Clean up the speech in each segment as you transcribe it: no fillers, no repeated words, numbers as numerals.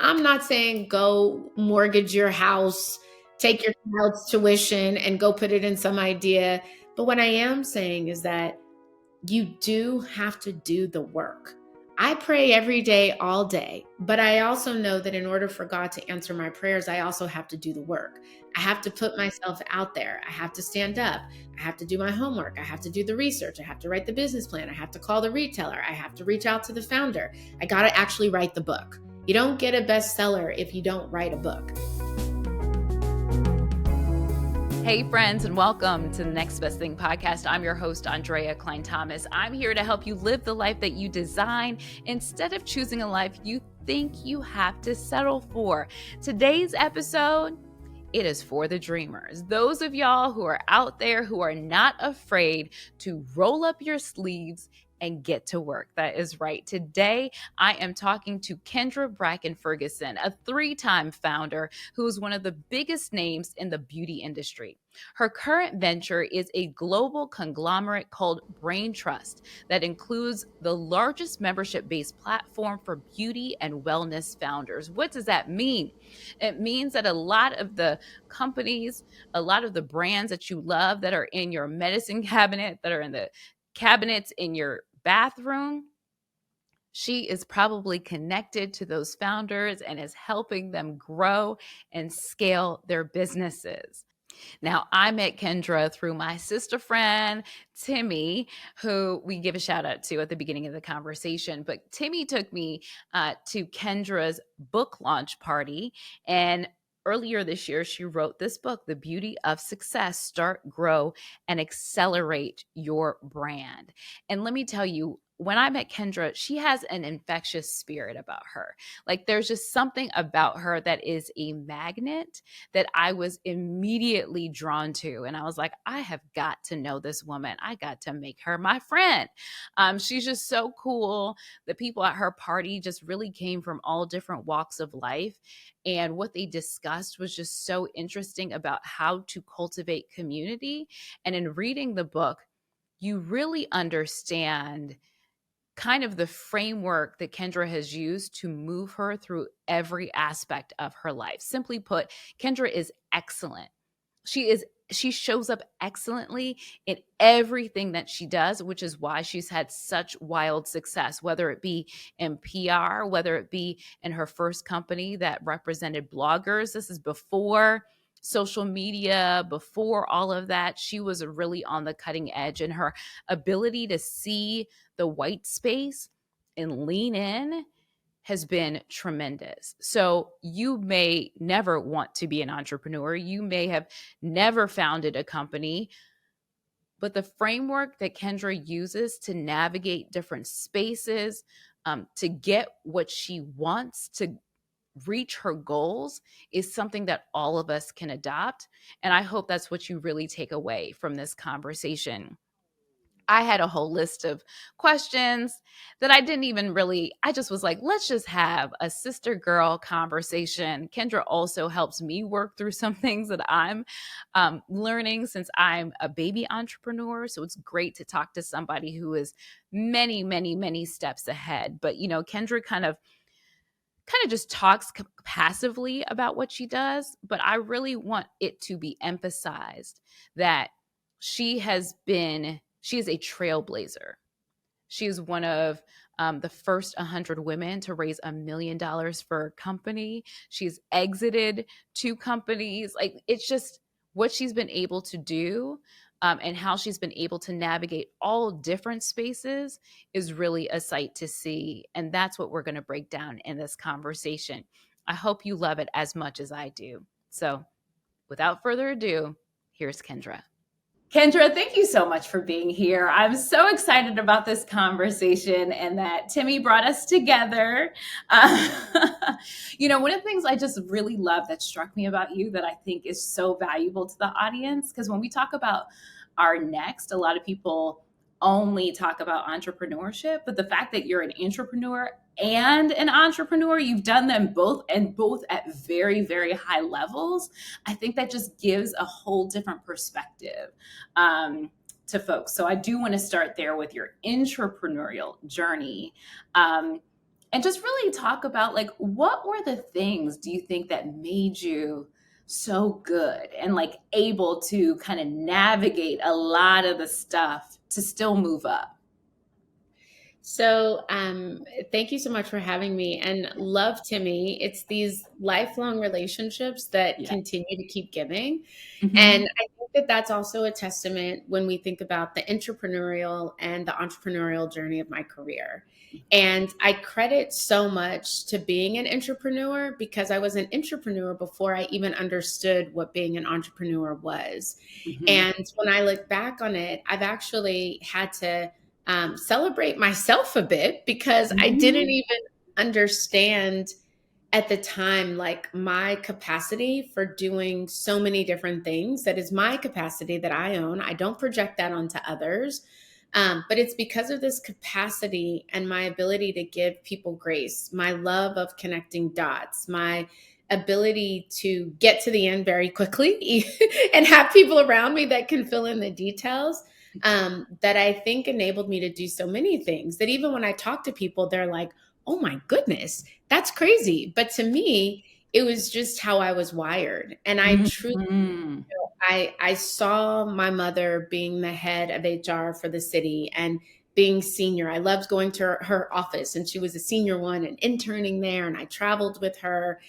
I'm not saying go mortgage your house, take your child's tuition and go put it in some idea. But what I am saying is that you do have to do the work. I pray every day, all day, but I also know that in order for God to answer my prayers, I also have to do the work. I have to put myself out there. I have to stand up. I have to do my homework. I have to do the research. I have to write the business plan. I have to call the retailer. I have to reach out to the founder. I got to actually write the book. You don't get a bestseller if you don't write a book. Hey friends, and welcome to the Next Best Thing podcast. I'm your host, Aundrea Cline-Thomas. I'm here to help you live the life that you design instead of choosing a life you think you have to settle for. Today's episode, it is for the dreamers. Those of y'all who are out there who are not afraid to roll up your sleeves and get to work. That is right. Today, I am talking to Kendra Bracken-Ferguson, a 3-time founder who is one of the biggest names in the beauty industry. Her current venture is a global conglomerate called Braintrust that includes the largest membership-based platform for beauty and wellness founders. What does that mean? It means that a lot of the companies, a lot of the brands that you love that are in your medicine cabinet, that are in the cabinets in your bathroom, she is probably connected to those founders and is helping them grow and scale their businesses. Now, I met Kendra through my sister friend, Timmy, who we give a shout out to at the beginning of the conversation. But Timmy took me to Kendra's book launch party. And earlier this year, she wrote this book, The Beauty of Success: Start, Grow, and Accelerate Your Brand. And let me tell you, when I met Kendra, she has an infectious spirit about her. Like, there's just something about her that is a magnet that I was immediately drawn to. And I was like, I have got to know this woman. I got to make her my friend. She's just so cool. The people at her party just really came from all different walks of life. And what they discussed was just so interesting about how to cultivate community. And in reading the book, you really understand kind of the framework that Kendra has used to move her through every aspect of her life. Simply put, Kendra is excellent. She shows up excellently in everything that she does, which is why she's had such wild success, whether it be in PR, whether it be in her first company that represented bloggers. This is before social media, before all of that. She was really on the cutting edge, and her ability to see the white space and lean in has been tremendous. So you may never want to be an entrepreneur. You may have never founded a company, but the framework that Kendra uses to navigate different spaces, to get what she wants, to reach her goals, is something that all of us can adopt. And I hope that's what you really take away from this conversation. I had a whole list of questions that I just was like, let's just have a sister girl conversation. Kendra also helps me work through some things that I'm learning since I'm a baby entrepreneur. So it's great to talk to somebody who is many, many, many steps ahead. But, Kendra kind of just talks passively about what she does, but I really want it to be emphasized that she is a trailblazer. She is one of the first 100 women to raise $1 million for a company. She's exited 2 companies. Like, it's just what she's been able to do, and how she's been able to navigate all different spaces is really a sight to see. And that's what we're going to break down in this conversation. I hope you love it as much as I do. So without further ado, here's Kendra. Kendra, thank you so much for being here. I'm so excited about this conversation and that Timmy brought us together. One of the things I just really love that struck me about you that I think is so valuable to the audience, because when we talk about our next, a lot of people only talk about entrepreneurship, but the fact that you're an entrepreneur and an entrepreneur, you've done them both, and both at very, very high levels. I think that just gives a whole different perspective to folks. So I do want to start there with your entrepreneurial journey. and just really talk about like what were the things do you think that made you so good and like able to kind of navigate a lot of the stuff to still move up. So, thank you so much for having me. And love to me, it's these lifelong relationships that Yeah. continue to keep giving. And Hmm. I think that that's also a testament when we think about the entrepreneurial and the entrepreneurial journey of my career. And I credit so much to being an entrepreneur because I was an entrepreneur before I even understood what being an entrepreneur was. Hmm. And when I look back on it, I've actually had to celebrate myself a bit because I didn't Hmm. even understand at the time like my capacity for doing so many different things. That is my capacity that I own. I don't project that onto others. But it's because of this capacity and my ability to give people grace, my love of connecting dots, my ability to get to the end very quickly and have people around me that can fill in the details, that I think enabled me to do so many things that even when I talk to people, they're like, oh my goodness, that's crazy. But to me, it was just how I was wired. And I truly, Hmm. I saw my mother being the head of HR for the city and being senior. I loved going to her office, and she was a senior one and interning there, and I traveled with her.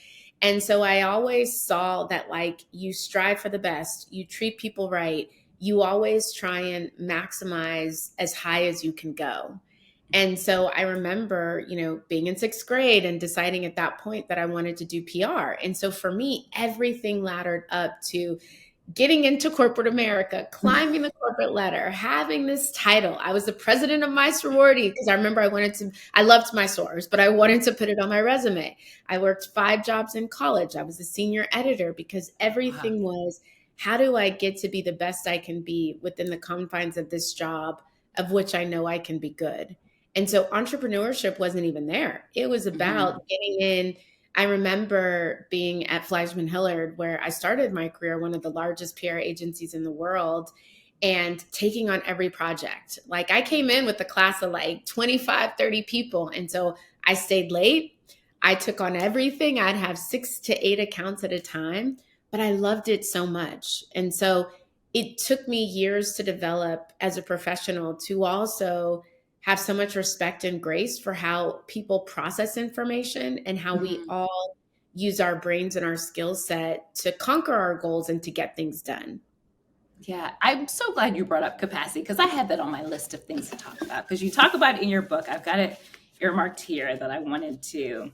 And so I always saw that like you strive for the best, you treat people right, you always try and maximize as high as you can go. And so I remember, being in sixth grade and deciding at that point that I wanted to do PR. And so for me, everything laddered up to getting into corporate America, climbing the corporate ladder, having this title. I was the president of my sorority because I remember I loved my sorors, but I wanted to put it on my resume. I worked 5 jobs in college. I was a senior editor because Wow. everything was, how do I get to be the best I can be within the confines of this job of which I know I can be good? And so entrepreneurship wasn't even there. It was Hmm. about getting in. I remember being at Fleishman Hillard, where I started my career, one of the largest PR agencies in the world, and taking on every project. Like I came in with a class of like 25, 30 people. And so I stayed late. I took on everything. I'd have 6 to 8 accounts at a time, but I loved it so much. And so it took me years to develop as a professional to also have so much respect and grace for how people process information and how we Hmm. all use our brains and our skill set to conquer our goals and to get things done. Yeah, I'm so glad you brought up capacity because I had that on my list of things to talk about because you talk about it in your book. I've got it earmarked here that I wanted to,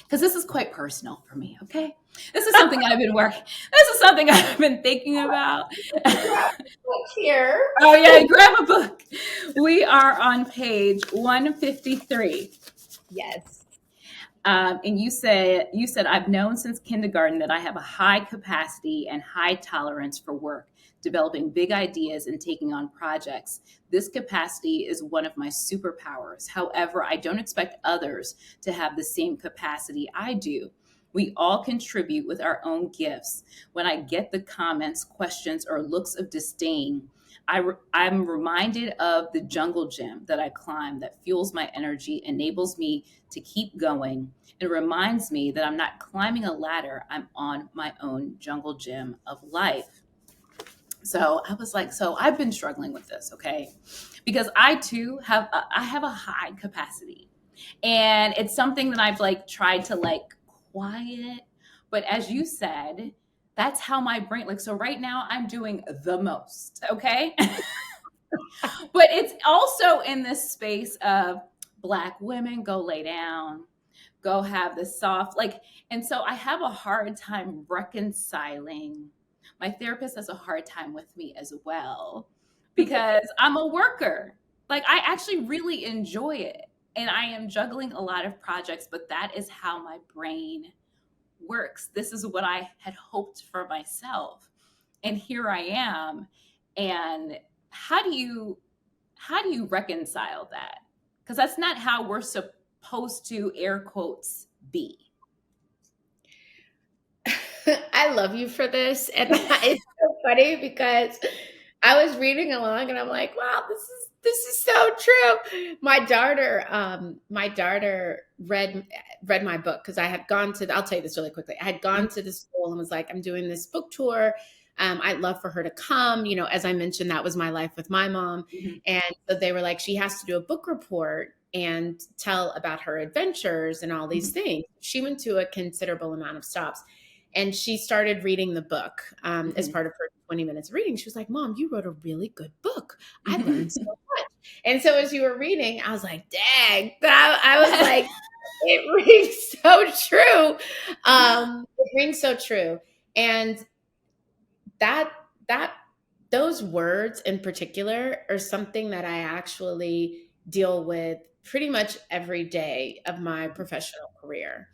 because this is quite personal for me. Okay, this is something I've been working. This is something I've been thinking about. Here. Oh yeah, grab a book. We are on page 153. Yes. And you said I've known since kindergarten that I have a high capacity and high tolerance for work, developing big ideas and taking on projects. This capacity is one of my superpowers. However, I don't expect others to have the same capacity I do. We all contribute with our own gifts. When I get the comments, questions, or looks of disdain, I'm reminded of the jungle gym that I climb that fuels my energy, enables me to keep going. It reminds me that I'm not climbing a ladder, I'm on my own jungle gym of life. So I was like, so I've been struggling with this, okay? Because I too have a high capacity. And it's something that I've like tried to like quiet. But as you said, that's how my brain like so right now I'm doing the most, okay? But it's also in this space of Black women go lay down, go have this soft like, and so I have a hard time reconciling. My therapist has a hard time with me as well because I'm a worker. Like I actually really enjoy it and I am juggling a lot of projects, but that is how my brain works. This is what I had hoped for myself. And here I am. And how do you reconcile that? Because that's not how we're supposed to air quotes be. I love you for this. And it's so funny because I was reading along and I'm like, wow, This is so true. My daughter read my book because I had gone to. I'll tell you this really quickly. I had gone to the school and was like, "I'm doing this book tour. I'd love for her to come." You know, as I mentioned, that was my life with my mom, Mhm. and so they were like, "She has to do a book report and tell about her adventures and all these Mhm. things." She went to a considerable amount of stops, and she started reading the book as Mhm. part of her 20 minutes of reading. She was like, "Mom, you wrote a really good book. I learned so Mhm. much." And so as you were reading, I was like, dang, I was like, it rings so true. It rings so true. And that, that, those words in particular are something that I actually deal with pretty much every day of my professional career.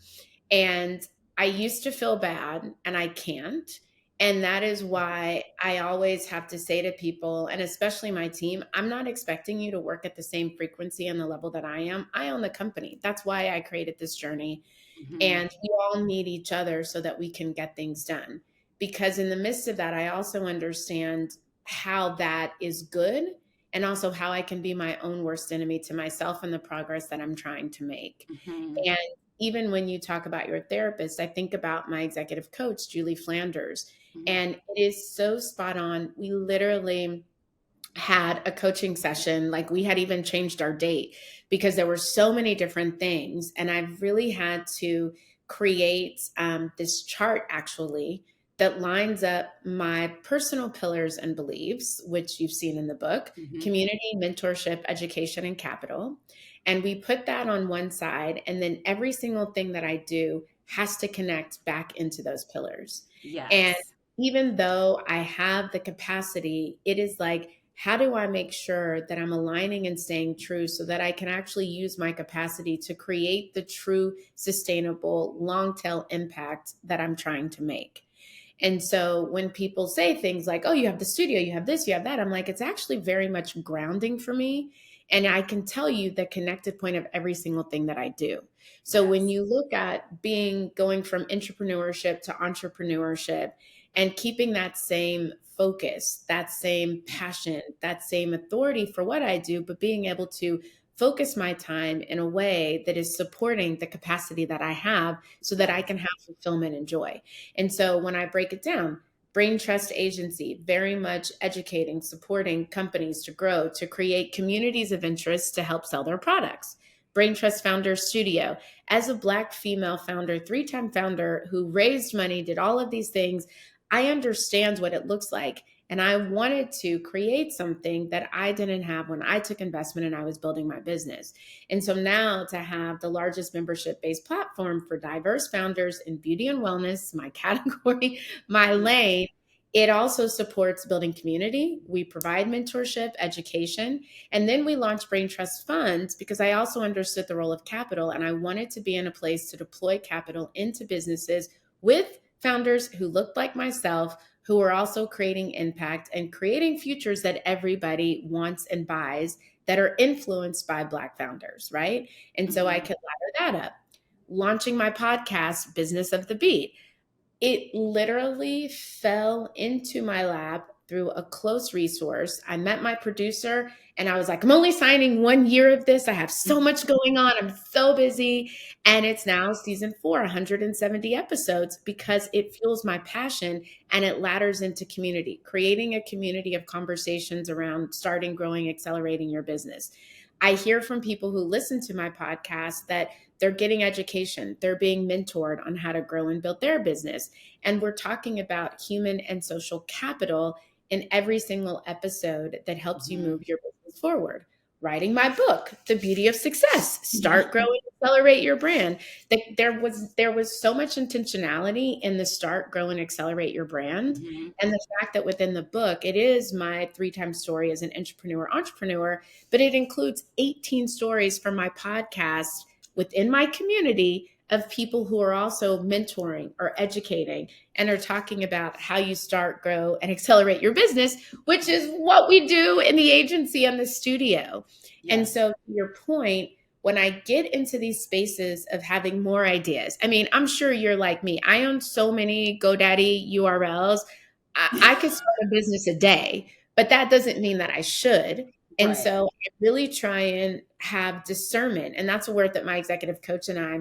And I used to feel bad and I can't. And that is why I always have to say to people, and especially my team, I'm not expecting you to work at the same frequency and the level that I am. I own the company. That's why I created this journey. Mhm. And we all need each other so that we can get things done. Because in the midst of that, I also understand how that is good and also how I can be my own worst enemy to myself and the progress that I'm trying to make. Mhm. And even when you talk about your therapist, I think about my executive coach, Julie Flanders, Mhm. and it is so spot on. We literally had a coaching session, like we had even changed our date because there were so many different things. And I've really had to create this chart actually that lines up my personal pillars and beliefs, which you've seen in the book: Mhm. community, mentorship, education, and capital. And we put that on one side. And then every single thing that I do has to connect back into those pillars. And Yes. even though I have the capacity, it is like, how do I make sure that I'm aligning and staying true so that I can actually use my capacity to create the true, sustainable, long tail impact that I'm trying to make? And so when people say things like, "Oh, you have the studio, you have this, you have that," I'm like, it's actually very much grounding for me. And I can tell you the connected point of every single thing that I do. So when Yes. you look at going from entrepreneurship to entrepreneurship and keeping that same focus, that same passion, that same authority for what I do, but being able to focus my time in a way that is supporting the capacity that I have so that I Yes. can have fulfillment and joy. And so when I break it down, Braintrust Agency, very much educating, supporting companies to grow, to create communities of interest to help sell their products. Braintrust Founder Studio, as a Black female founder, three-time founder who raised money, did all of these things, I understand what it looks like. And I wanted to create something that I didn't have when I took investment and I was building my business. And so now to have the largest membership based platform for diverse founders in beauty and wellness, my category, my lane, it also supports building community. We provide mentorship, education, and then we launched Brain Trust Funds because I also understood the role of capital and I wanted to be in a place to deploy capital into businesses with founders who looked like myself, who are also creating impact and creating futures that everybody wants and buys that are influenced by Black founders, right? And so I Mhm. could ladder that up. Launching my podcast, Business of the Beat, it literally fell into my lap through a close resource. I met my producer and I was like, I'm only signing 1 year of this. I have so much going on. I'm so busy. And it's now season 4, 170 episodes because it fuels my passion and it ladders into community, creating a community of conversations around starting, growing, accelerating your business. I hear from people who listen to my podcast that they're getting education, they're being mentored on how to grow and build their business. And we're talking about human and social capital in every single episode that helps you Mhm. move your business forward. Writing my book, The Beauty of Success, Start, Grow, and Accelerate Your Brand. There was so much intentionality in the Start, Grow, and Accelerate Your Brand. Mhm. And the fact that within the book, it is my 3 time story as an entrepreneur, but it includes 18 stories from my podcast within my community of people who are also mentoring or educating and are talking about how you start, grow, and accelerate your business, which is what we do in the agency and the studio. And Yes. so, to your point, when I get into these spaces of having more ideas, I mean, I'm sure you're like me. I own so many GoDaddy URLs. I could start a business a day, but that doesn't mean that I should. And Right. so I really try and have discernment. And that's a word that my executive coach and I,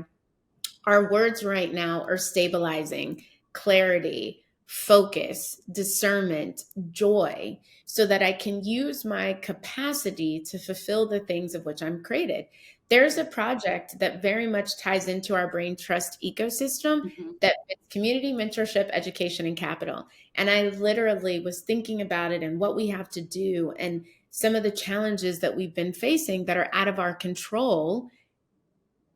our words right now are stabilizing, clarity, focus, discernment, joy, so that I can use my capacity to fulfill the things of which I'm created. There's a project that very much ties into our brain trust ecosystem Mhm. that fits community, mentorship, education, and capital. And I literally was thinking about it and what we have to do and some of the challenges that we've been facing that are out of our control.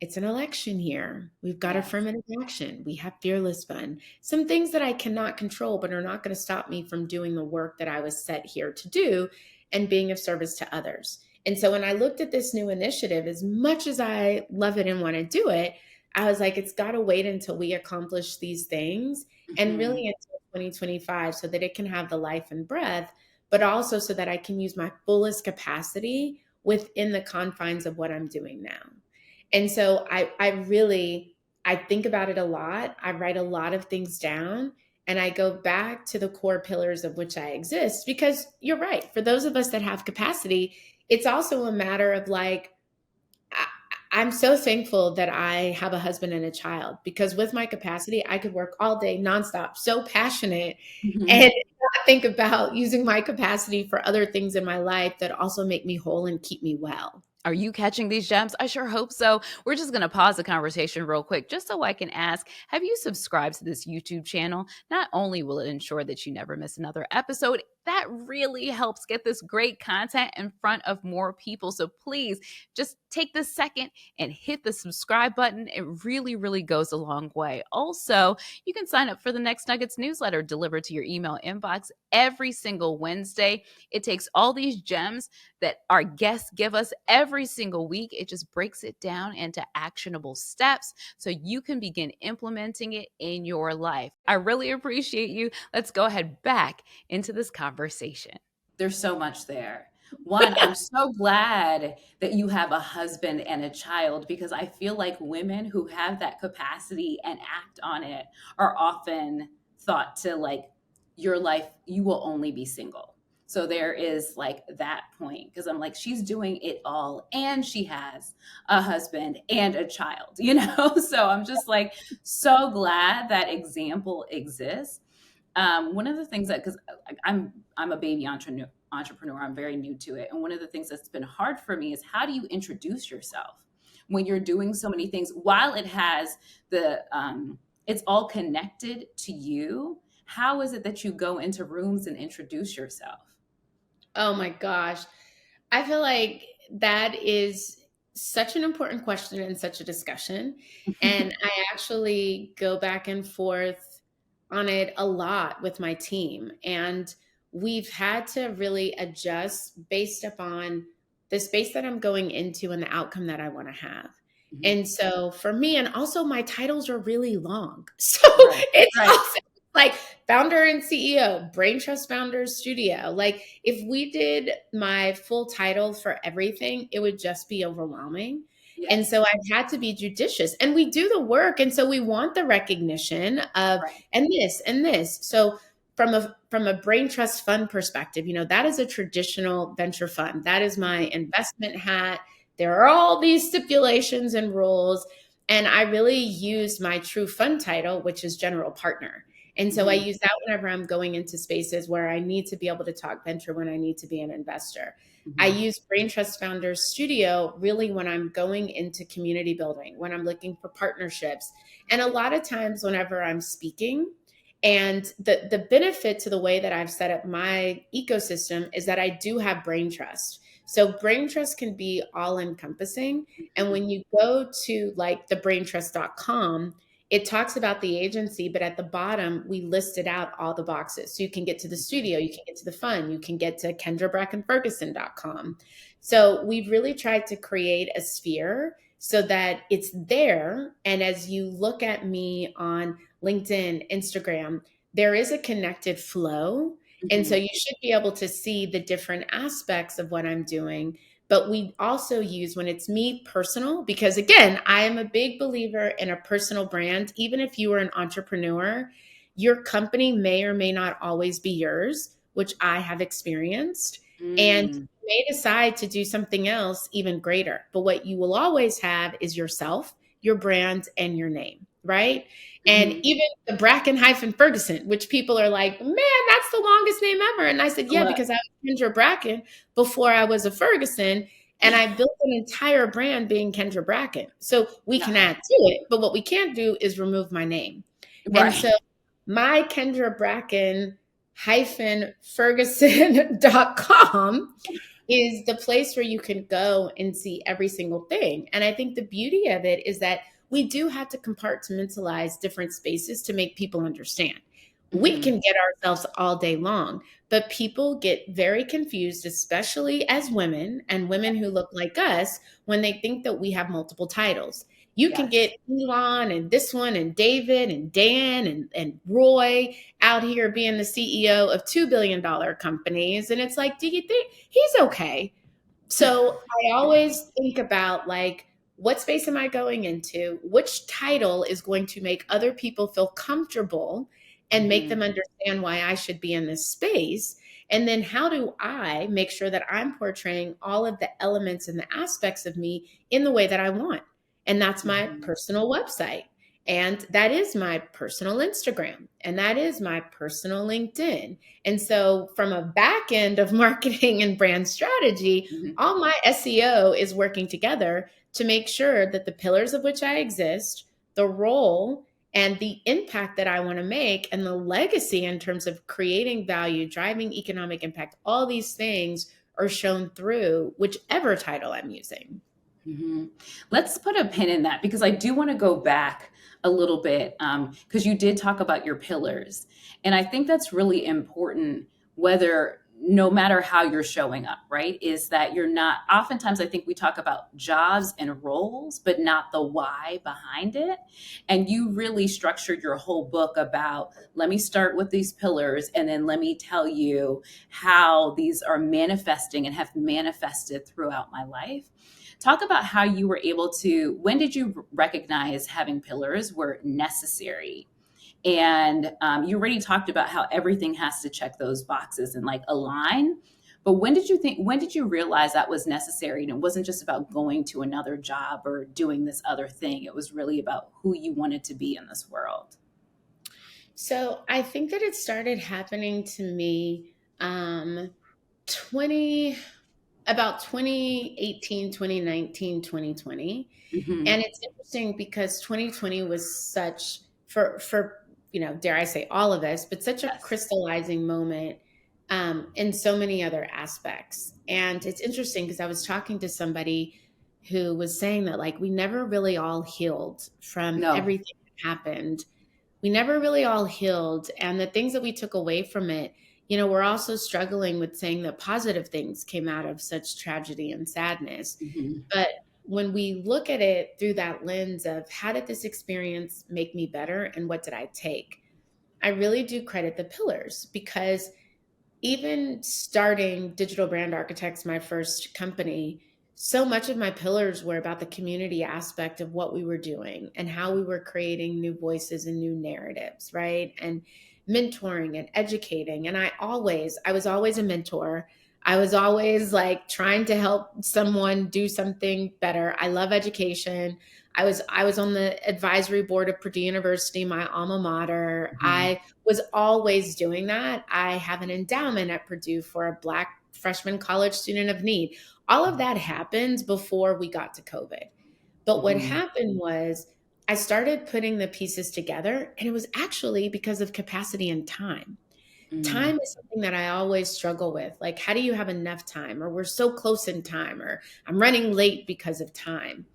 It's an election year. We've got Yes. affirmative action. We have fearless fun. Some things that I cannot control, but are not going to stop me from doing the work that I was set here to do and being of service to others. And so when I looked at this new initiative, as much as I love it and want to do it, I was like, it's got to wait until we accomplish these things and Mhm. really until 2025 so that it can have the life and breath, but also so that I can use my fullest capacity within the confines of what I'm doing now. And so I really, I think about it a lot. I write a lot of things down and I go back to the core pillars of which I exist because you're right. For those of us that have capacity, it's also a matter of like, I, I'm so thankful that I have a husband and a child because with my capacity, I could work all day nonstop, so passionate, and Mhm. not think about using my capacity for other things in my life that also make me whole and keep me well. Are you catching these gems? I sure hope so. We're just going to pause the conversation real quick just so I can ask, have you subscribed to this YouTube channel? Not only will it ensure that you never miss another episode, that really helps get this great content in front of more people. So please just take this second and hit the subscribe button. It really, really goes a long way. Also, you can sign up for the Next Nuggets newsletter delivered to your email inbox every single Wednesday. It takes all these gems that our guests give us every single week. It just breaks it down into actionable steps so you can begin implementing it in your life. I really appreciate you. Let's go ahead back into this conversation. There's so much there. One, I'm so glad that you have a husband and a child because I feel like women who have that capacity and act on it are often thought to like, your life, you will only be single. So there is like that point because I'm like, she's doing it all and she has a husband and a child, you know? So I'm just like so glad that example exists. One of the things that because I'm a baby entrepreneur, I'm very new to it, and one of the things that's been hard for me is how do you introduce yourself when you're doing so many things while it has the it's all connected to you. How is it that you go into rooms and introduce yourself? Oh my gosh. I feel like that is such an important question and such a discussion. And I actually go back and forth on it a lot with my team. And we've had to really adjust based upon the space that I'm going into and the outcome that I want to have. Mhm. And so for me, and also my titles are really long. So Right, it's right. also like founder and CEO, Braintrust Founders Studio. Like if we did my full title for everything, it would just be overwhelming. And Yes. so I've had to be judicious and we do the work. And so we want the recognition of Right. and this and this. So from a brain trust fund perspective, that is a traditional venture fund. That is my Mhm. investment hat. There are all these stipulations and rules. And I really use my true fund title, which is general partner. And so I Mhm. use that whenever I'm going into spaces where I need to be able to talk venture when I need to be an investor. I Mhm. use Brain Trust Founders Studio really when I'm going into community building, when I'm looking for partnerships. And a lot of times whenever I'm speaking, and the benefit to the way that I've set up my ecosystem is that I do have brain trust. So brain trust can be all encompassing. And Mhm. when you go to like thebraintrust.com, it talks about the agency, but at the bottom, we listed out all the boxes. So you can get to the studio, you can get to the fund, you can get to KendraBrackenFerguson.com. So we've really tried to create a sphere so that it's there. And as you look at me on LinkedIn, Instagram, there is a connected flow. And so Mhm. you should be able to see the different aspects of what I'm doing. But we also use when it's me personal, because again, I am a big believer in a personal brand. Even if you are an entrepreneur, your company may or may not always be yours, which I have experienced. And Mm. may decide to do something else even greater. But what you will always have is yourself, your brand, and your name, right? And Mhm. even the Bracken-Ferguson, which people are like, man, that's the longest name ever. And I said, yeah, Look. because I was Kendra Bracken before I was a Ferguson. And I built an entire brand being Kendra Bracken. So we can Yeah. add to it, but what we can't do is remove my name. And Right. so my Kendra Bracken Ferguson.com is the place where you can go and see every single thing. And I think the beauty of it is that we do have to compartmentalize different spaces to make people understand. We Mhm. can get ourselves all day long, but people get very confused, especially as women and women who look like us, when they think that we have multiple titles. You can Yes. get Elon and this one and David and Dan and Roy out here being the CEO of $2 billion companies. And it's like, do you think he's okay? So I always think about like, what space am I going into? Which title is going to make other people feel comfortable and make Mhm. them understand why I should be in this space? And then how do I make sure that I'm portraying all of the elements and the aspects of me in the way that I want? And that's my Mhm. personal website. And that is my personal Instagram. And that is my personal LinkedIn. And so, from a back end of marketing and brand strategy, Mhm. all my SEO is working together to make sure that the pillars of which I exist, the role, and the impact that I want to make, and the legacy in terms of creating value, driving economic impact, all these things are shown through whichever title I'm using. Mhm. Let's put a pin in that because I do want to go back a little bit because you did talk about your pillars. And I think that's really important, whether no matter how you're showing up, right? Is that you're not, oftentimes I think we talk about jobs and roles, but not the why behind it. And you really structured your whole book about, let me start with these pillars and then let me tell you how these are manifesting and have manifested throughout my life. Talk about how you were able to, when did you recognize having pillars were necessary? And you already talked about how everything has to check those boxes and like align. But when did you realize that was necessary? And it wasn't just about going to another job or doing this other thing. It was really about who you wanted to be in this world. So I think that it started happening to me 20 about 2018, 2019, 2020. Hmm. And it's interesting because 2020 was such for dare I say all of us, but such a Yes. crystallizing moment in so many other aspects. And it's interesting because I was talking to somebody who was saying that like we never really all healed from No. everything that happened. We never really all healed, and the things that we took away from it, we're also struggling with saying that positive things came out of such tragedy and sadness. Hmm. But when we look at it through that lens of how did this experience make me better and what did I take, I really do credit the pillars, because even starting Digital Brand Architects, my first company, so much of my pillars were about the community aspect of what we were doing and how we were creating new voices and new narratives, right? And mentoring and educating. And I was always a mentor. I was always like trying to help someone do something better. I love education. I was on the advisory board of Purdue University, my alma mater. Hmm. I was always doing that. I have an endowment at Purdue for a Black freshman college student of need. All of that happened before we got to COVID. But what Hmm. happened was I started putting the pieces together, and it was actually because of capacity and time. Hmm. Time is something that I always struggle with. Like, how do you have enough time? Or we're so close in time, or I'm running late because of time.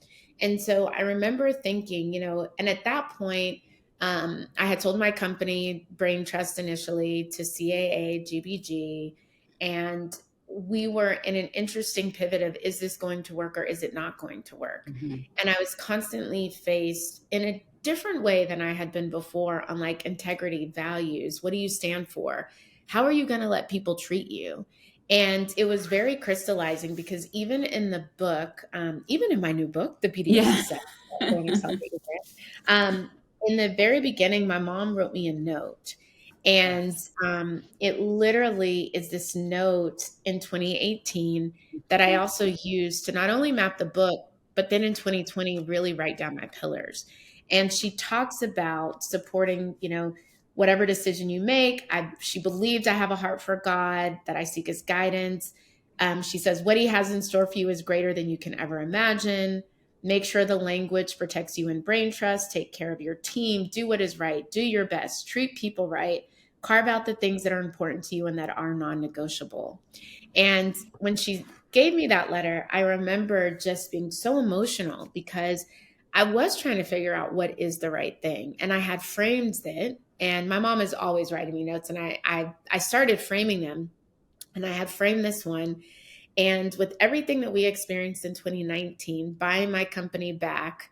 And so I remember thinking, and at that point, I had told my company, Braintrust, initially to CAA, GBG, and we were in an interesting pivot of, is this going to work or is it not going to work? Hmm. And I was constantly faced in a different way than I had been before on like integrity, values. What do you stand for? How are you going to let people treat you? And it was very crystallizing because even in the book, even in my new book, the Yeah. BDSC set, Brand Accelerator Brand, in the very beginning, my mom wrote me a note. And Yes. it literally is this note in 2018 that I also used to not only map the book, but then in 2020, really write down my pillars. And she talks about supporting, whatever decision you make. She believes I have a heart for God, that I seek his guidance. She says, what he has in store for you is greater than you can ever imagine. Make sure the language protects you in brain trust. Take care of your team. Do what is right. Do your best. Treat people right. Carve out the things that are important to you and that are non negotiable. And when she gave me that letter, I remember just being so emotional because I was trying to figure out what is the right thing. And I had framed it. And my mom is always writing me notes. And I started framing them. And I had framed this one. And with everything that we experienced in 2019, buying my company back,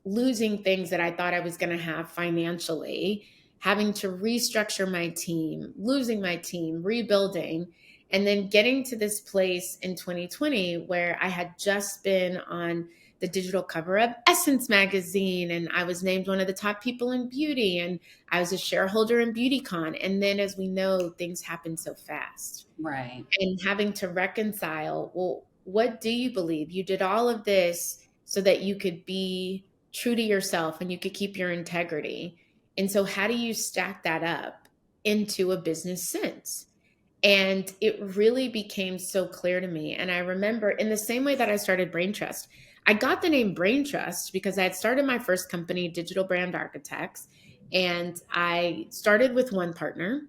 losing things that I thought I was going to have financially, having to restructure my team, losing my team, rebuilding, and then getting to this place in 2020 where I had just been on the digital cover of Essence magazine, and I was named one of the top people in beauty, and I was a shareholder in BeautyCon. And then, as we know, things happen so fast, Right. and having to reconcile, well, what do you believe? You did all of this so that you could be true to yourself and you could keep your integrity. And so, how do you stack that up into a business sense? And it really became so clear to me. And I remember, in the same way that I started Braintrust, I got the name Braintrust because I had started my first company, Digital Brand Architects, and I started with one partner,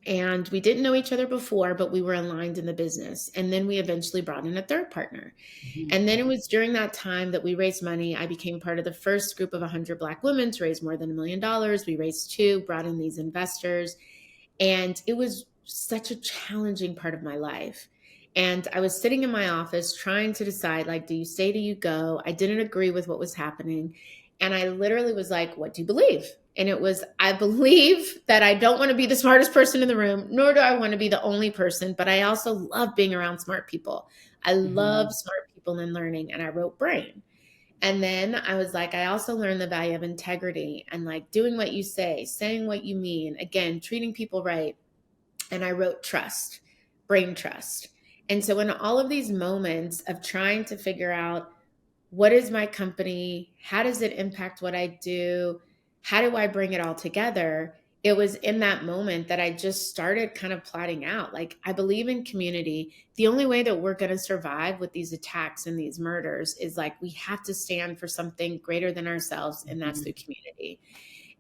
and we didn't know each other before, but we were aligned in the business. And then we eventually brought in a third partner. Mhm. And then it was during that time that we raised money. I became part of the first group of 100 Black women to raise more than $1 million. We raised two, brought in these investors. And it was such a challenging part of my life. And I was sitting in my office trying to decide, like, do you stay, do you go? I didn't agree with what was happening. And I literally was like, what do you believe? And it was, I believe that I don't want to be the smartest person in the room, nor do I want to be the only person, but I also love being around smart people. I love Mhm. smart people and learning. And I wrote brain. And then I was like, I also learned the value of integrity and like doing what you say, saying what you mean, again, treating people right. And I wrote trust, brain trust. And so, in all of these moments of trying to figure out, what is my company? How does it impact what I do? How do I bring it all together? It was in that moment that I just started kind of plotting out. Like, I believe in community. The only way that we're going to survive with these attacks and these murders is like we have to stand for something greater than ourselves, and that's Mhm. through community.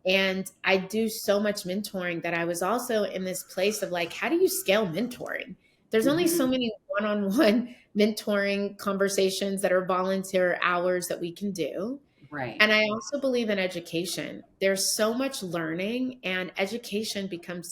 And I do so much mentoring that I was also in this place of like, how do you scale mentoring? There's only so Mhm. many one on one mentoring conversations that are volunteer hours that we can do. Right. And I also believe in education. There's so much learning, and education can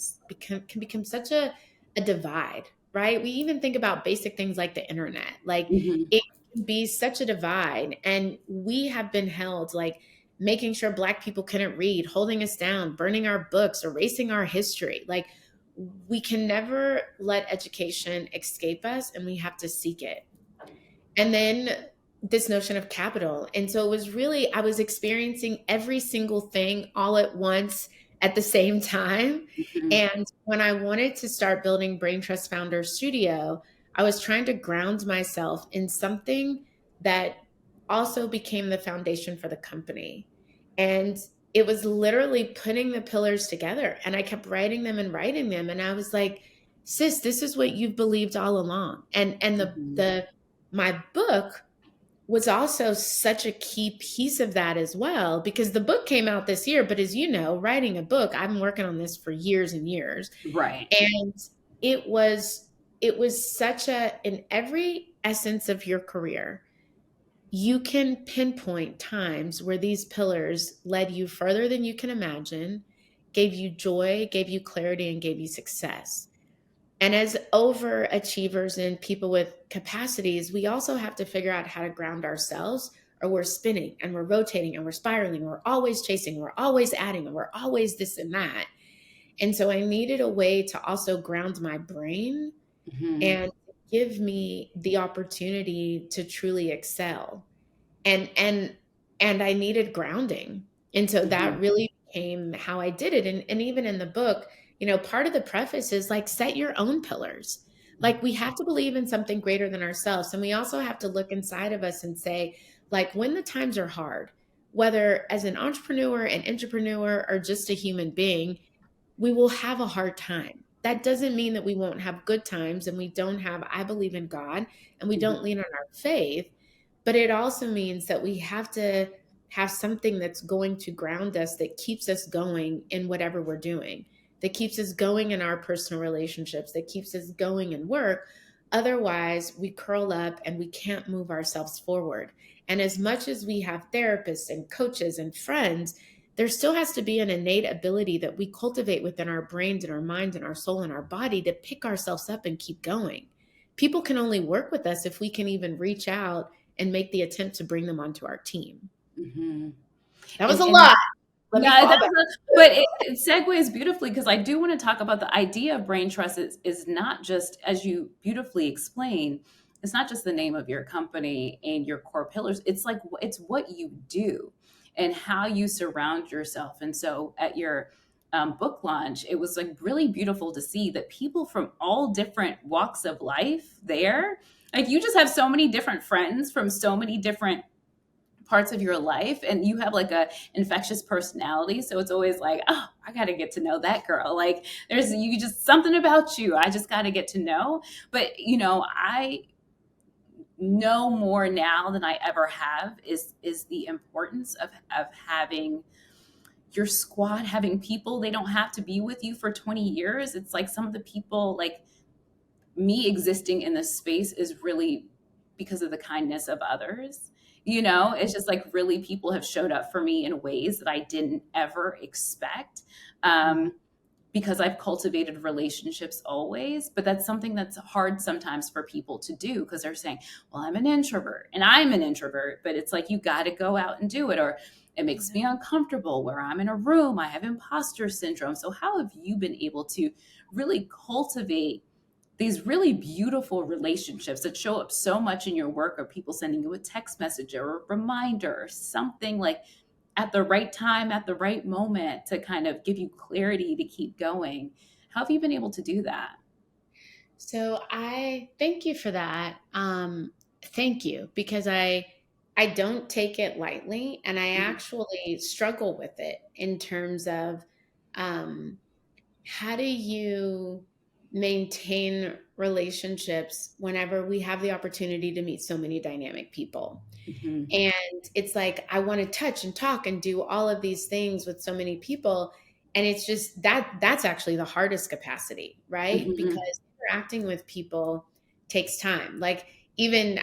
become such a divide, right? We even think about basic things like the internet. Like, Mhm. it can be such a divide. And we have been held like making sure Black people couldn't read, holding us down, burning our books, erasing our history. Like, we can never let education escape us, and we have to seek it. And then this notion of capital. And so it was really, I was experiencing every single thing all at once at the same time. Mhm. And when I wanted to start building Brain Trust Founder Studio, I was trying to ground myself in something that also became the foundation for the company. And it was literally putting the pillars together. And I kept writing them and writing them. And I was like, sis, this is what you've believed all along. And Mhm. the my book was also such a key piece of that as well, because the book came out this year, but as you know, writing a book, I've been working on this for years and years. Right. And it was it was such a, in every essence of your career, you can pinpoint times where these pillars led you further than you can imagine, gave you joy, gave you clarity, and gave you success. And as overachievers and people with capacities, we also have to figure out how to ground ourselves, or we're spinning and we're rotating and we're spiraling. We're always chasing, we're always adding, and we're always this and that. And so I needed a way to also ground my brain Mhm. and give me the opportunity to truly excel. And I needed grounding. And so that Mhm. really overcame how I did it. And even in the book, part of the preface is like, set your own pillars. Like, we have to believe in something greater than ourselves. And we also have to look inside of us and say, like, when the times are hard, whether as an entrepreneur, an entrepreneur, or just a human being, we will have a hard time. That doesn't mean that we won't have good times, and we don't have, I believe in God, and we don't lean on our faith. But it also means that we have to have something that's going to ground us, that keeps us going in whatever we're doing, that keeps us going in our personal relationships, that keeps us going in work. Otherwise, we curl up and we can't move ourselves forward. And as much as we have therapists and coaches and friends, there still has to be an innate ability that we cultivate within our brains and our minds and our soul and our body to pick ourselves up and keep going. People can only work with us if we can even reach out and make the attempt to bring them onto our team. Mm-hmm. That was a lot. But it segues beautifully, because I do want to talk about the idea of brain trust is not just, as you beautifully explain, it's not just the name of your company and your core pillars. It's like, it's what you do and how you surround yourself. And so at your book launch, it was like really beautiful to see that people from all different walks of life there, like, you just have so many different friends from so many different parts of your life, and you have like a infectious personality. So it's always like, oh, I got to get to know that girl. Like, you just something about you, I just got to get to know. But, I know more now than I ever have is the importance of having your squad, having people. They don't have to be with you for 20 years. It's like, some of the people, like me existing in this space is really because of the kindness of others. It's just like, really, people have showed up for me in ways that I didn't ever expect, because I've cultivated relationships always. But that's something that's hard sometimes for people to do, because they're saying, well, I'm an introvert, and I'm an introvert, but it's like, you got to go out and do it, or it makes me uncomfortable where I'm in a room, I have imposter syndrome. So how have you been able to really cultivate these really beautiful relationships that show up so much in your work, or people sending you a text message or a reminder or something, like at the right time, at the right moment, to kind of give you clarity to keep going? How have you been able to do that? So I thank you for that. Thank you, because I don't take it lightly, and I actually struggle with it in terms of, how do you maintain relationships whenever we have the opportunity to meet so many dynamic people? Mm-hmm. And it's like, I want to touch and talk and do all of these things with so many people. And it's just that's actually the hardest capacity, right? Mm-hmm. Because interacting with people takes time. Like, even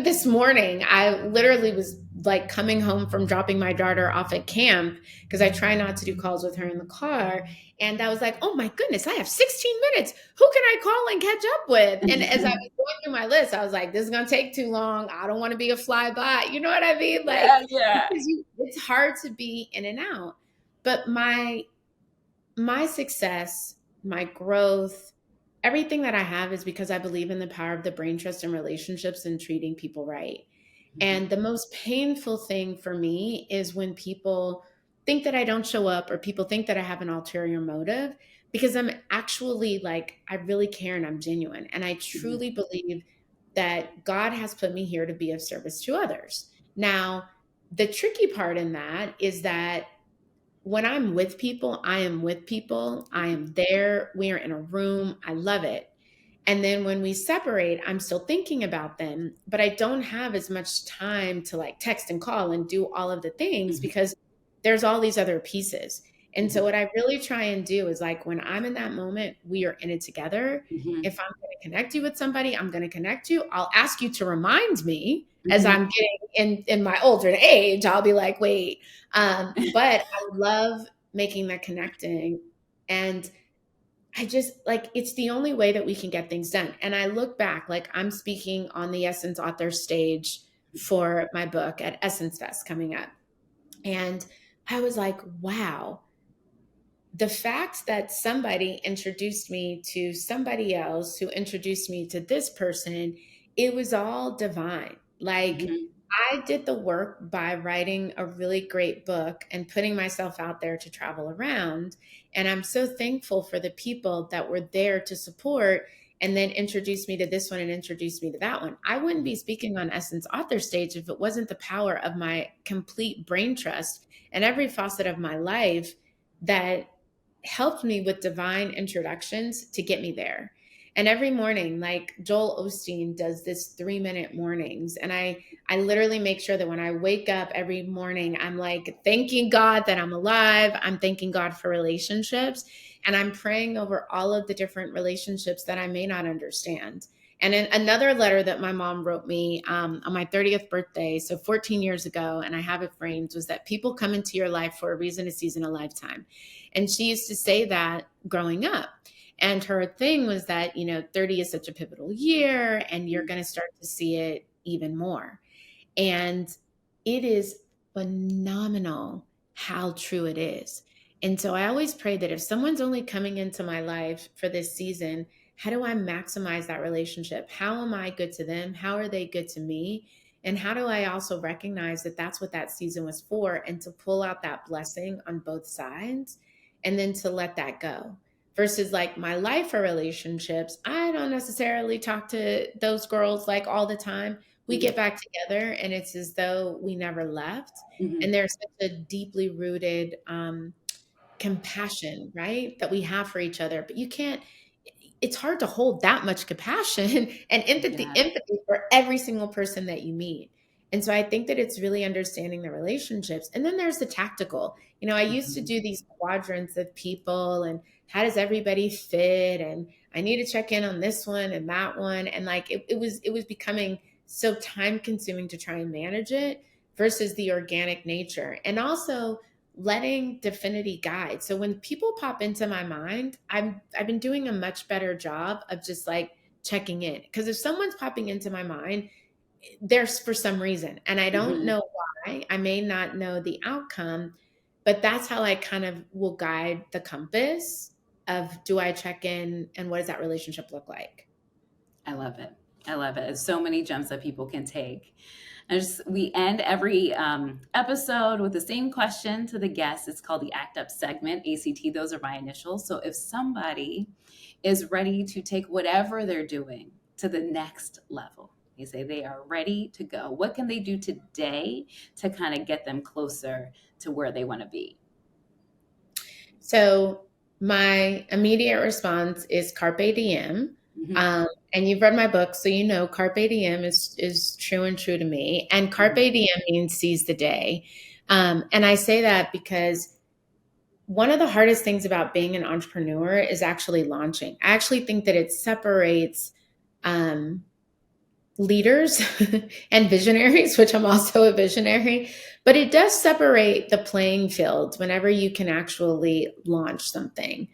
this morning, I literally was like coming home from dropping my daughter off at camp, because I try not to do calls with her in the car. And I was like, oh my goodness, I have 16 minutes. Who can I call and catch up with? And as I was going through my list, I was like, this is going to take too long. I don't want to be a flyby. You know what I mean? Like, Yeah. because it's hard to be in and out. But my success, my growth, everything that I have is because I believe in the power of the brain trust and relationships and treating people right. And the most painful thing for me is when people think that I don't show up, or people think that I have an ulterior motive, because I'm actually like, I really care and I'm genuine. And I truly believe that God has put me here to be of service to others. Now, the tricky part in that is that when I'm with people, I am with people. I am there. We are in a room. I love it. And then when we separate, I'm still thinking about them, but I don't have as much time to like text and call and do all of the things, because there's all these other pieces. And so what I really try and do is, like, when I'm in that moment, we are in it together. If I'm going to connect you with somebody, I'm going to connect you. I'll ask you to remind me as I'm getting in my older age. I'll be like, wait. But I love making that connecting. And I just like, it's the only way that we can get things done. And I look back, like, I'm speaking on the Essence Author stage for my book at Essence Fest coming up. And I was like, wow, the fact that somebody introduced me to somebody else who introduced me to this person, it was all divine. Like, I did the work by writing a really great book and putting myself out there to travel around. And I'm so thankful for the people that were there to support and then introduce me to this one and introduce me to that one. I wouldn't be speaking on Essence Author Stage if it wasn't the power of my complete brain trust and every facet of my life that helped me with divine introductions to get me there. And every morning, like Joel Osteen does this 3-minute mornings. And I literally make sure that when I wake up every morning, I'm like thanking God that I'm alive. I'm thanking God for relationships. And I'm praying over all of the different relationships that I may not understand. And in another letter that my mom wrote me on my 30th birthday, so 14 years ago, and I have it framed, was that people come into your life for a reason, a season, a lifetime. And she used to say that growing up. And her thing was that, 30 is such a pivotal year and you're going to start to see it even more. And it is phenomenal how true it is. And so I always pray that if someone's only coming into my life for this season, how do I maximize that relationship? How am I good to them? How are they good to me? And how do I also recognize that that's what that season was for and to pull out that blessing on both sides and then to let that go? Versus like my life or relationships, I don't necessarily talk to those girls like all the time. We get back together and it's as though we never left. Mm-hmm. And there's such a deeply rooted compassion, right, that we have for each other. But you can't, it's hard to hold that much compassion and empathy for every single person that you meet. And so I think that it's really understanding the relationships. And then there's the tactical. I used to do these quadrants of people and how does everybody fit? And I need to check in on this one and that one. And like it was becoming so time consuming to try and manage it versus the organic nature. And also letting divinity guide. So when people pop into my mind, I've been doing a much better job of just like checking in. Because if someone's popping into my mind, there's for some reason, and I don't know why. I may not know the outcome, but that's how I kind of will guide the compass of do I check in and what does that relationship look like? I love it. I love it. It's so many gems that people can take. We end every episode with the same question to the guests. It's called the Act Up segment, ACT. Those are my initials. So if somebody is ready to take whatever they're doing to the next level, you say they are ready to go, what can they do today to kind of get them closer to where they want to be? So my immediate response is carpe diem. Mm-hmm. And you've read my book, so you know carpe diem is true and true to me. And carpe diem means seize the day. And I say that because one of the hardest things about being an entrepreneur is actually launching. I actually think that it separates leaders and visionaries, which I'm also a visionary, but it does separate the playing field whenever you can actually launch something.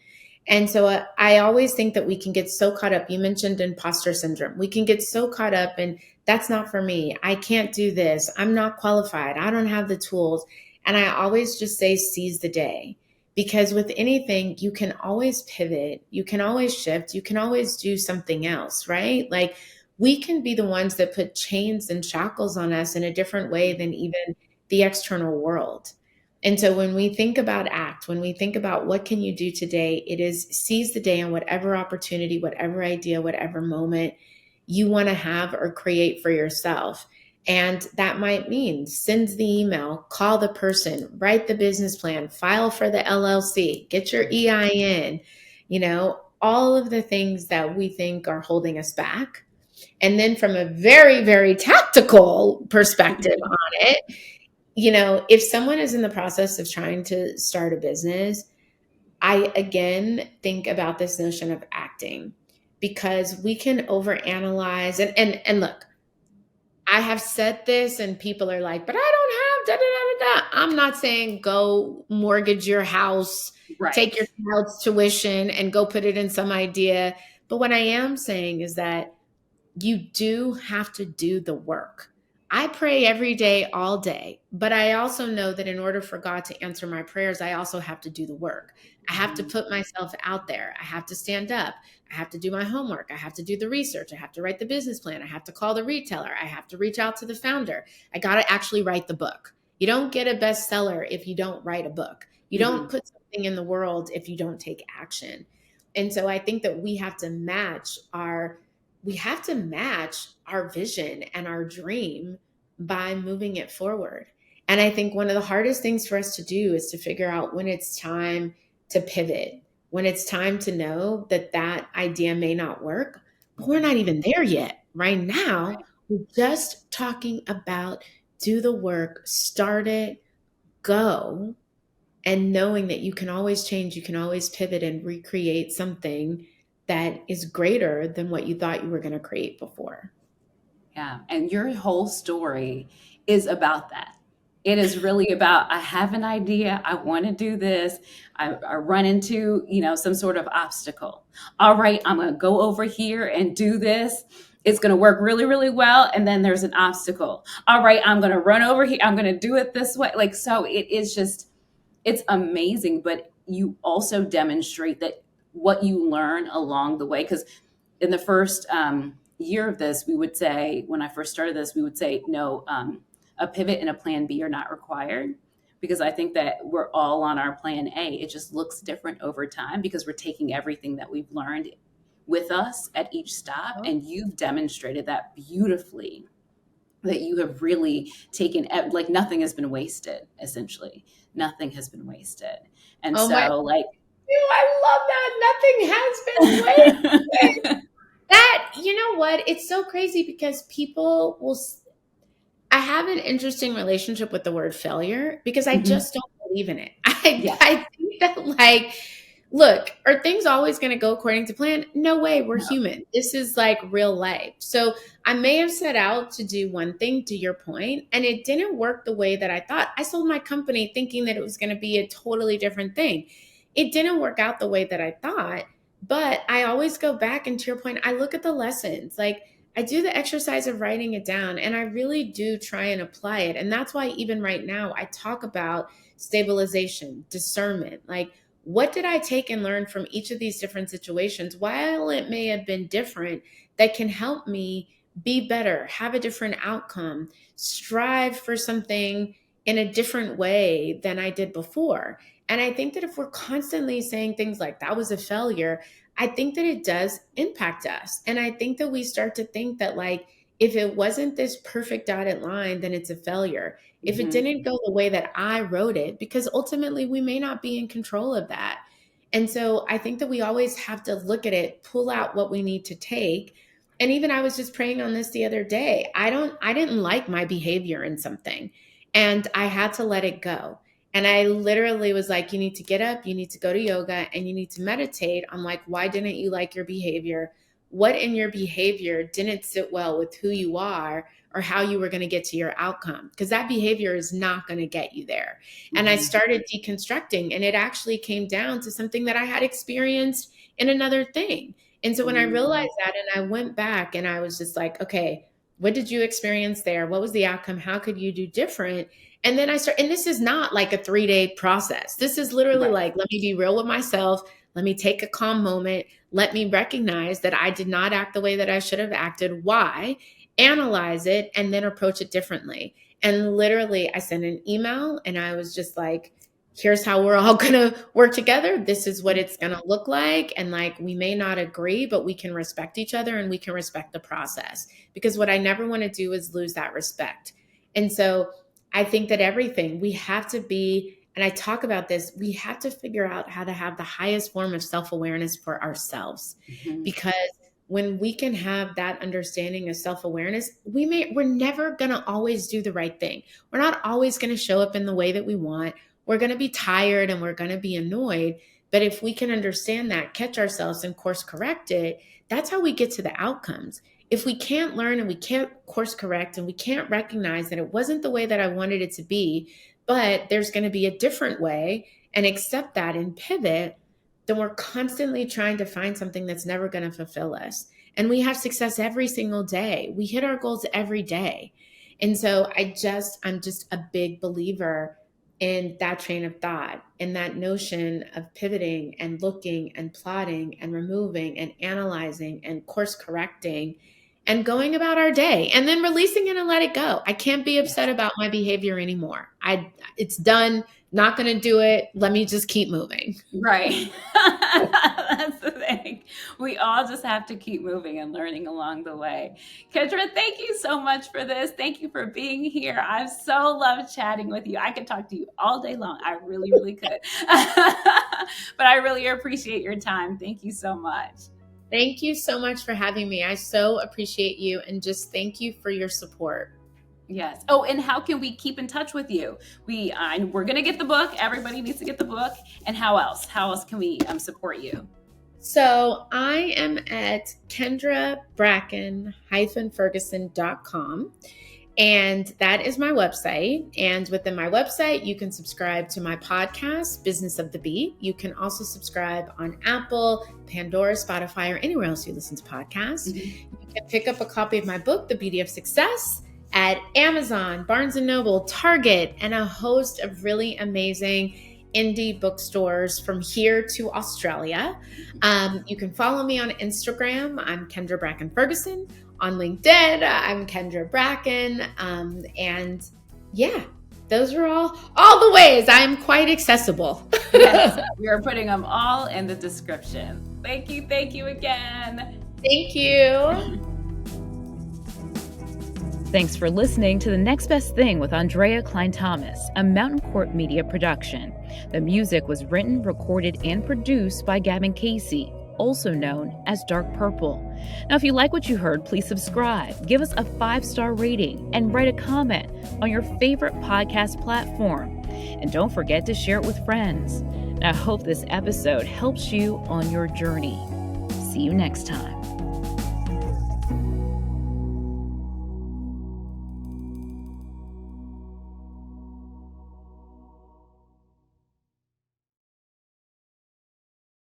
And so I always think that we can get so caught up. You mentioned imposter syndrome. We can get so caught up and that's not for me. I can't do this. I'm not qualified. I don't have the tools. And I always just say, seize the day. Because with anything, you can always pivot. You can always shift. You can always do something else, right? Like we can be the ones that put chains and shackles on us in a different way than even the external world. And so when we think about ACT, when we think about what can you do today, it is seize the day on whatever opportunity, whatever idea, whatever moment you want to have or create for yourself. And that might mean send the email, call the person, write the business plan, file for the LLC, get your EIN, all of the things that we think are holding us back. And then from a very, very tactical perspective on it, if someone is in the process of trying to start a business, I again think about this notion of acting because we can overanalyze and look, I have said this and people are like, but I don't have da da da da da. I'm not saying go mortgage your house, Right. take your child's tuition and go put it in some idea. But what I am saying is that you do have to do the work I pray every day, all day, but I also know that in order for God to answer my prayers, I also have to do the work. I have to put myself out there. I have to stand up. I have to do my homework. I have to do the research. I have to write the business plan. I have to call the retailer. I have to reach out to the founder. I got to actually write the book. You don't get a bestseller if you don't write a book. You don't put something in the world if you don't take action. And so I think that we have to match our vision and our dream by moving it forward. And I think one of the hardest things for us to do is to figure out when it's time to pivot, when it's time to know that that idea may not work, but we're not even there yet. Right now, we're just talking about do the work, start it, go, and knowing that you can always change, you can always pivot and recreate something that is greater than what you thought you were going to create before. Yeah. And your whole story is about that. It is really about, I have an idea. I want to do this. I run into, some sort of obstacle. All right, I'm going to go over here and do this. It's going to work really, really well. And then there's an obstacle. All right, I'm going to run over here. I'm going to do it this way. So it is just, it's amazing. But you also demonstrate that what you learn along the way, because in the first year of this, we would say, when I first started this, we would say, no, a pivot and a plan B are not required, because I think that we're all on our plan A. It just looks different over time because we're taking everything that we've learned with us at each stop. And you've demonstrated that beautifully, that you have really taken, like, nothing has been wasted, essentially. Nothing has been wasted. And Oh so my, like, I love that. Nothing has been wasted. That, you know what? It's so crazy because I have an interesting relationship with the word failure because I just don't believe in it. yeah, I think that, like, look, are things always going to go according to plan? No way. We're no, human. This is like real life. So I may have set out to do one thing, to your point, and it didn't work the way that I thought. I sold my company thinking that it was going to be a totally different thing. It didn't work out the way that I thought, but I always go back, and to your point, I look at the lessons. Like, I do the exercise of writing it down, and I really do try and apply it. And that's why even right now I talk about stabilization, discernment. Like, what did I take and learn from each of these different situations? While it may have been different, that can help me be better, have a different outcome, strive for something in a different way than I did before. And I think that if we're constantly saying things like that was a failure, I think that it does impact us. And I think that we start to think that, like, if it wasn't this perfect dotted line, then it's a failure. If it didn't go the way that I wrote it, because ultimately we may not be in control of that. And so I think that we always have to look at it, pull out what we need to take. And even I was just praying on this the other day. I didn't like my behavior in something, and I had to let it go. And I literally was like, you need to get up, you need to go to yoga, and you need to meditate on, like, why didn't you like your behavior? What in your behavior didn't sit well with who you are or how you were going to get to your outcome? Because that behavior is not going to get you there. And I started deconstructing, and it actually came down to something that I had experienced in another thing. And so when I realized that, and I went back and I was just like, okay, what did you experience there? What was the outcome? How could you do different? And then and this is not like a 3-day process. This is literally right. like, let me be real with myself. Let me take a calm moment. Let me recognize that I did not act the way that I should have acted. Why? Analyze it and then approach it differently. And literally, I sent an email and I was just like, here's how we're all going to work together. This is what it's going to look like. And, like, we may not agree, but we can respect each other and we can respect the process. Because what I never want to do is lose that respect. And so I think that everything we have to be, and I talk about this, we have to figure out how to have the highest form of self-awareness for ourselves. Because when we can have that understanding of self-awareness, we're never going to always do the right thing. We're not always going to show up in the way that we want. We're going to be tired and we're going to be annoyed. But if we can understand that, catch ourselves and course correct it, that's how we get to the outcomes. If we can't learn and we can't course correct and we can't recognize that it wasn't the way that I wanted it to be, but there's going to be a different way, and accept that and pivot, then we're constantly trying to find something that's never going to fulfill us. And we have success every single day. We hit our goals every day. And so I'm just a big believer in that train of thought, in that notion of pivoting and looking and plotting and removing and analyzing and course correcting and going about our day and then releasing it and let it go. I can't be upset about my behavior anymore. It's done. Not going to do it. Let me just keep moving. Right. That's the thing. We all just have to keep moving and learning along the way. Kendra, thank you so much for this. Thank you for being here. I've so loved chatting with you. I could talk to you all day long. I really, really could. But I really appreciate your time. Thank you so much. Thank you so much for having me. I so appreciate you, and just thank you for your support. Yes. Oh, and how can we keep in touch with you? We're going to get the book. Everybody needs to get the book. And how else? How else can we support you? So I am at Kendra Bracken-Ferguson.com. And that is my website. And within my website, you can subscribe to my podcast, Business of the Beat. You can also subscribe on Apple, Pandora, Spotify, or anywhere else you listen to podcasts. Mm-hmm. You can pick up a copy of my book, The Beauty of Success, at Amazon, Barnes & Noble, Target, and a host of really amazing indie bookstores from here to Australia. You can follow me on Instagram. I'm Kendra Bracken-Ferguson. On LinkedIn, I'm Kendra Bracken. And yeah, those are all the ways. I'm quite accessible. Yes, we are putting them all in the description. Thank you again. Thank you. Thanks for listening to The Next Best Thing with Aundrea Cline-Thomas, a Mountain Court Media production. The music was written, recorded, and produced by Gavin Casey, also known as Dark Purple. Now, if you like what you heard, please subscribe, give us a 5-star rating, and write a comment on your favorite podcast platform. And don't forget to share it with friends. And I hope this episode helps you on your journey. See you next time.